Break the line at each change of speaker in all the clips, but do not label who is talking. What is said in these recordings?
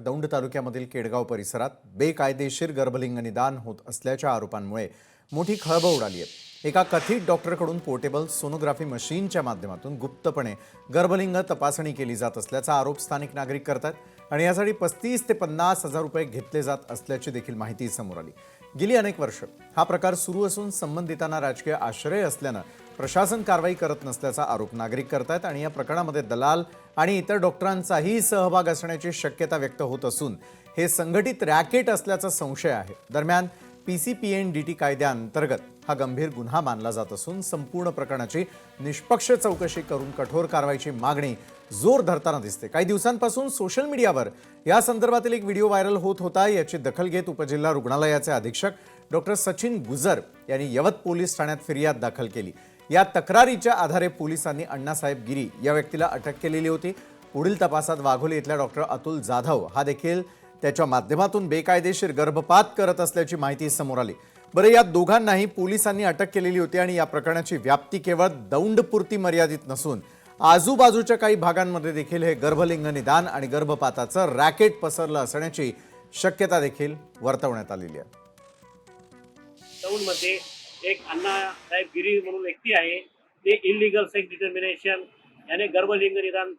दौंड तालुक्यामधील केडगाव परिसरात बेकायदेशीर गर्भलिंग निदान होत असल्याच्या आरोपांमुळे मोठी खळबळ उडाली आहे। एका कथित डॉक्टरकडून पोर्टेबल सोनोग्राफी मशीनच्या माध्यमातून गुप्तपणे गर्भलिंग तपासणी केली जात असल्याचा आरोप स्थानिक नागरिक करतात आणि यासाठी 35 ते 50 हजार रुपये घेतले जात असल्याची देखील माहिती समोर आली। गेली अनेक वर्ष हा प्रकार सुरू असून संबंधितांना राजकीय आश्रय असल्याने प्रशासन कारवाई करत नसल्याचा आरोप नागरिक करतात आणि या प्रकरणामध्ये दलाल आणि इतर डॉक्टरांचाही सहभाग असण्याची शक्यता व्यक्त होत असून हे संघटित रॅकेट असल्याचा संशय आहे। दरम्यान PCPNDT कायद्याअंतर्गत हा गंभीर गुन्हा मानला जात असून संपूर्ण प्रकरणाची निष्पक्ष चौकशी करून कठोर कारवाईची मागणी जोर धरताना दिसते। काही दिवसांपासून सोशल मीडियावर या संदर्भातील एक व्हिडिओ व्हायरल होत होता। याची दखल घेत उपजिल्हा रुग्णालयाचे अधीक्षक डॉक्टर सचिन गुजर यांनी यवत पोलीस ठाण्यात फिर्याद दाखल केली। या तक्रारीच्या आधारे पोलिसांनी अण्णासाहेब गिरी या व्यक्तीला अटक केलेली होती। पुढील तपासात वाघोली इथला डॉक्टर अतुल जाधव हा देखील त्याच्या माध्यमातून बेकायदेशीर गर्भपात करत असल्याची माहिती समोर आली। बरं, या दोघांनाही पोलिसांनी अटक केलेली होती आणि या प्रकरणाची व्याप्ती केवळ दौंडपुरती मर्यादित नसून आजूबाजूच्या काही भागांमध्ये देखील हे गर्भलिंग निदान आणि गर्भपाताचं रॅकेट पसरलं असण्याची शक्यता देखील वर्तवण्यात आलेली आहे।
दौंडमध्ये एक अण्णासाहेब गिरी म्हणून व्यक्ती आहे, ते इलिगल सेक्स डिटर्मिनेशन याने गर्भलिंग निदान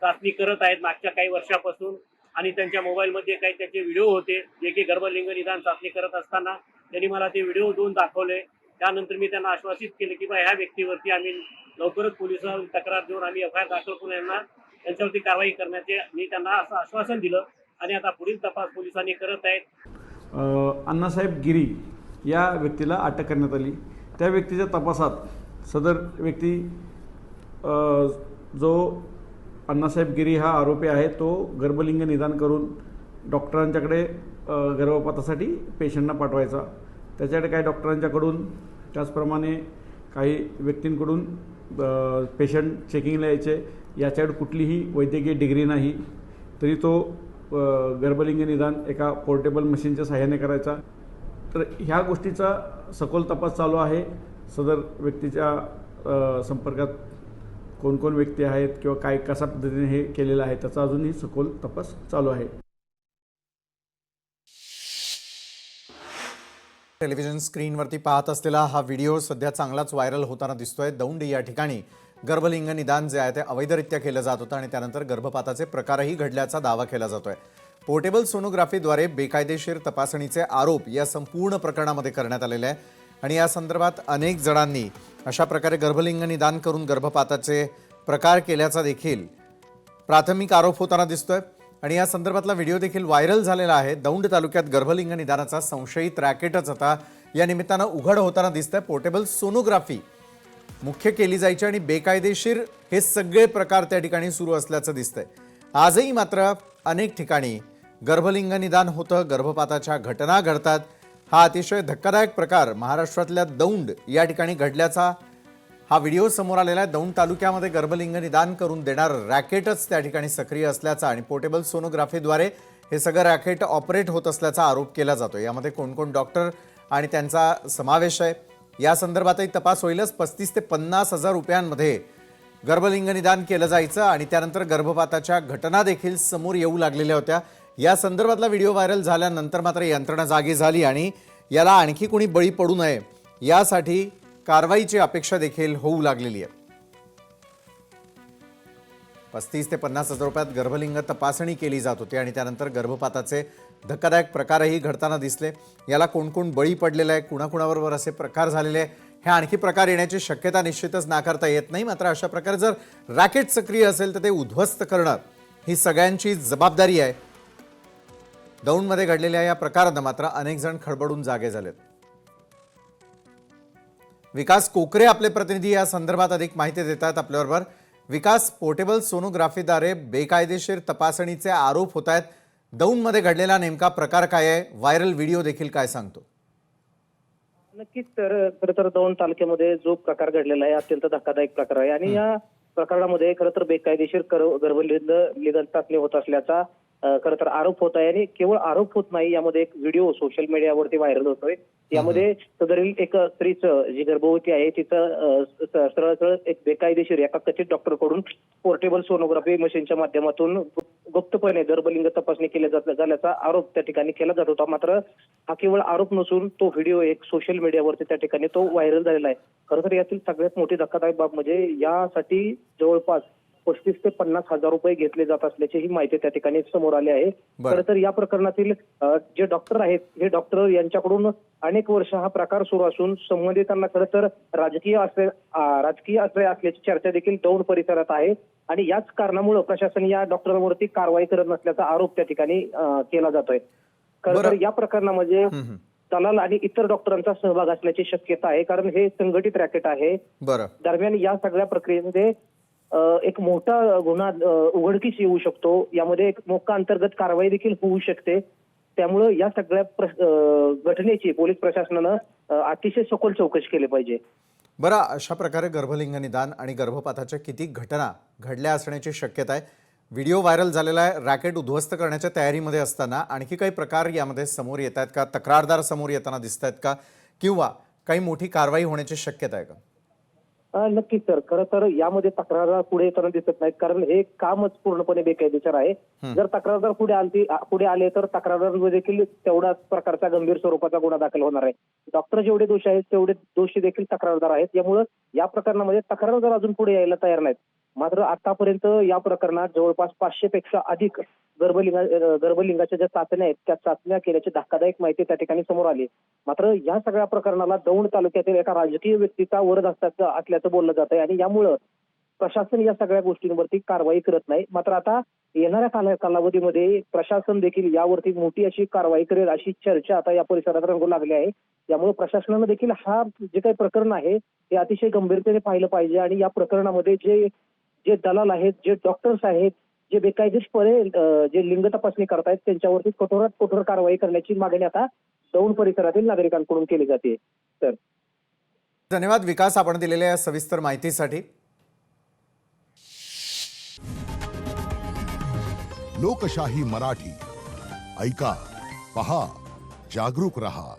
चाचणी करत आहेत मागच्या काही वर्षापासून। आणि त्यांच्या मोबाईलमध्ये काही त्याचे व्हिडिओ होते जे की गर्भलिंग निदान चाचणी करत असताना त्यांनी मला ते व्हिडिओ दोन दाखवले। त्यानंतर मी त्यांना आश्वासित केले की ह्या व्यक्तीवरती आम्ही लवकरच पोलिसांना तक्रार देऊन आम्ही FIR दाखल करून यांच्यावरती कारवाई करण्याचे मी त्यांना असं आश्वासन दिलं आणि आता पुढील तपास पोलिसांनी करत आहेत।
अण्णासाहेब गिरी या व्यक्तीला अटक करण्यात आली। त्या व्यक्तीच्या तपासात सदर व्यक्ती जो अण्णासाहेब गिरी हा आरोपी आहे तो गर्भलिंग निदान करून डॉक्टरांच्याकडे गर्भपातासाठी पेशंटना पाठवायचा। त्याच्याकडे काही डॉक्टरांच्याकडून त्याचप्रमाणे काही व्यक्तींकडून पेशंट चेकिंगला यायचे। याच्याकडे कुठलीही वैद्यकीय डिग्री नाही तरी तो गर्भलिंग निदान एका पोर्टेबल मशीनच्या सहाय्याने करायचा। तर ह्या गोष्टीचा सखोल तपास चालू आहे। सदर व्यक्तीच्या संपर्कात कोण कोण व्यक्ती आहेत किंवा काय कशा पद्धतीने हे केलेलं आहे त्याचा अजूनही सखोल तपास चालू आहे।
टेलिव्हिजन स्क्रीनवरती पाहत असलेला हा व्हिडिओ सध्या चांगलाच व्हायरल होताना दिसतोय। दौंड या ठिकाणी गर्भलिंग निदान जे आहे ते अवैधरित्या केलं जात होतं आणि त्यानंतर गर्भपाताचे प्रकारही घडल्याचा दावा केला जातोय। पोर्टेबल सोनोग्राफीद्वारे बेकायदेशीर तपासणीचे आरोप या संपूर्ण प्रकरणामध्ये करण्यात आलेले आहे आणि या संदर्भात अनेक जणांनी अशा प्रकारे गर्भलिंग निदान करून गर्भपाताचे प्रकार केल्याचा देखील प्राथमिक आरोप होताना दिसतोय आणि या संदर्भातला व्हिडिओ देखील व्हायरल झालेला आहे। दौंड तालुक्यात गर्भलिंग निदानाचा संशयित रॅकेटच आता या निमित्तानं उघड होताना दिसतंय। पोर्टेबल सोनोग्राफी मुख्य केली जायची आणि बेकायदेशीर हे सगळे प्रकार त्या ठिकाणी सुरू असल्याचं दिसतंय। आजही मात्र अनेक ठिकाणी गर्भलिंग निदान होतं, गर्भपाताच्या घटना घडतात। हा अतिशय धक्कादायक प्रकार महाराष्ट्रातल्या दौंड या ठिकाणी घडल्याचा हा व्हिडिओ समोर आलेला आहे। दौंड तालुक्यामध्ये गर्भलिंग निदान करून देणार रॅकेटच त्या ठिकाणी सक्रिय असल्याचा आणि पोर्टेबल सोनोग्राफीद्वारे हे सगळं रॅकेट ऑपरेट होत असल्याचा आरोप केला जातो। यामध्ये कोण कोण डॉक्टर आणि त्यांचा समावेश आहे या संदर्भातही तपास होईलच। 35 ते 50 हजार रुपयांमध्ये गर्भलिंग निदान केलं जायचं आणि त्यानंतर गर्भपाताच्या घटना देखील समोर येऊ लागलेल्या होत्या। या संदर्भातला व्हिडिओ व्हायरल झाल्यानंतर मात्र यंत्रणा जागी झाली आणि याला आणखी कोणी बळी पडू नये यासाठी कारवाईची अपेक्षा देखील होऊ लागलेली आहे। 35 ते 50 हजार रुपयात गर्भलिंग तपासणी केली जात होती आणि त्यानंतर गर्भपाताचे धक्कादायक प्रकारही घडताना दिसले। याला कोण कोण बळी पडलेला आहे, कुणाकुणाबरोबर असे प्रकार झालेले आहे, हे आणखी प्रकार येण्याची शक्यता निश्चितच नाकारता येत नाही। मात्र अशा प्रकारे जर रॅकेट सक्रिय असेल तर ते उद्ध्वस्त करणं ही सगळ्यांची जबाबदारी आहे। दौंडमध्ये घडलेल्या या प्रकारानं मात्र अनेक जण खडबडून जागे झालेत। विकास कोकरे आपले प्रतिनिधी या संदर्भात अधिक माहिती देतात आपल्याबरोबर। विकास, पोर्टेबल सोनोग्राफीद्वारे बेकायदेशीर तपासणीचे आरोप होत आहेत। दौंडमध्ये घडलेला नेमका प्रकार काय आहे, व्हायरल व्हिडिओ देखील काय सांगतो?
नक्कीच खरं तर दौंड तालुक्यामध्ये जो प्रकार घडलेला आहे अत्यंत धक्कादायक प्रकार आहे आणि या प्रकरणामध्ये खरं तर बेकायदेशीर गर्भलिंग चाचणी होत असल्याचा खरं तर आरोप होत आहे आणि केवळ आरोप होत नाही, यामध्ये एक व्हिडिओ सोशल मीडियावरती व्हायरल होतोय. यामध्ये सदरील एक स्त्रीचं जी गर्भवती आहे तिचं सरळ सरळ एक बेकायदेशीर एका कथित डॉक्टरकडून पोर्टेबल सोनोग्राफी मशीनच्या माध्यमातून गुप्तपणे गर्भलिंग तपासणी केली झाल्याचा आरोप त्या ठिकाणी केला जात होता. मात्र हा केवळ आरोप नसून तो व्हिडिओ एक सोशल मीडियावरती त्या ठिकाणी तो व्हायरल झालेला आहे. खरं तर यातील सगळ्यात मोठी धक्कादायक बाब म्हणजे यासाठी जवळपास 35 ते 50 हजार रुपये घेतले जात असल्याची ही माहिती त्या ठिकाणी समोर आली आहे.
बरं.
खरं तर या प्रकरणातील जे डॉक्टर आहेत हे डॉक्टर यांच्याकडून अनेक वर्ष हा प्रकार सुरू असून संबंधितांना खरं तर राजकीय आश्रय असल्याची चर्चा देखील दौंड परिसरात आहे आणि याच कारणामुळे प्रशासन या डॉक्टरांवरती कारवाई करत नसल्याचा आरोप त्या ठिकाणी केला जातोय. खरं तर
बरं.
या प्रकरणामध्ये
हम्म.
दलाल आणि इतर डॉक्टरांचा सहभाग असल्याची शक्यता आहे, कारण हे संघटित रॅकेट आहे.
बरं.
दरम्यान या सगळ्या प्रक्रियेमध्ये एक मोठा गुन्हा उघडकीस येऊ शकतो. यामध्ये एक मोका अंतर्गत कारवाई देखील होऊ शकते. त्यामुळे या सगळ्या घटनेची पोलीस प्रशासनानं अतिशय सखोल चौकशी केली पाहिजे.
बरं, अशा प्रकारे गर्भलिंग निदान आणि गर्भपाताच्या किती घटना घडल्या असण्याची शक्यता आहे. व्हिडिओ व्हायरल झालेला आहे. रॅकेट उद्ध्वस्त करण्याच्या तयारीमध्ये असताना आणखी काही प्रकार यामध्ये समोर येत आहेत का? तक्रारदार समोर येताना दिसत आहेत का? किंवा काही मोठी कारवाई होण्याची शक्यता आहे का?
नक्कीच सर, खरं तर यामध्ये तक्रारदार पुढे येताना दिसत नाहीत, कारण हे कामच पूर्णपणे बेकायदेशीर आहे. जर तक्रारदार पुढे आले तर तक्रारदार देखील तेवढ्याच प्रकारचा गंभीर स्वरूपाचा गुन्हा दाखल होणार आहे. डॉक्टर जेवढे दोषी आहेत तेवढे दोषी देखील तक्रारदार आहेत. यामुळे या प्रकरणामध्ये तक्रारदार अजून पुढे यायला तयार नाहीत. मात्र आतापर्यंत या प्रकरणात जवळपास 500 पेक्षा अधिक गर्भलिंगाच्या ज्या चाचण्या आहेत त्या चाचण्या केल्याची धक्कादायक माहिती त्या ठिकाणी समोर आली. मात्र या सगळ्या प्रकरणाला दौंड तालुक्यातील एका राजकीय व्यक्तीचा वरद असल्याचं बोललं जात आहे आणि यामुळं प्रशासन या सगळ्या गोष्टींवरती कारवाई करत नाही. मात्र आता येणाऱ्या कालावधीमध्ये प्रशासन देखील यावरती मोठी अशी कारवाई करेल अशी चर्चा आता या परिसरात रंगू लागली आहे. त्यामुळे प्रशासनानं देखील हा जे काही प्रकरण आहे ते अतिशय गंभीरतेने पाहिलं पाहिजे आणि या प्रकरणामध्ये जे दलाल आहेत, जे डॉक्टर्स आहेत, जे बेकायदेशीरपणे जे लिंग तपासणी करतायत त्यांच्यावरती कठोरात कठोर कारवाई करण्याची मागणी आता दौंड परिसरातील नागरिकांकडून केली जाते. तर
धन्यवाद विकास, आपण दिलेल्या या सविस्तर माहितीसाठी.
लोकशाही मराठी ऐका, पहा, जागरूक रहा.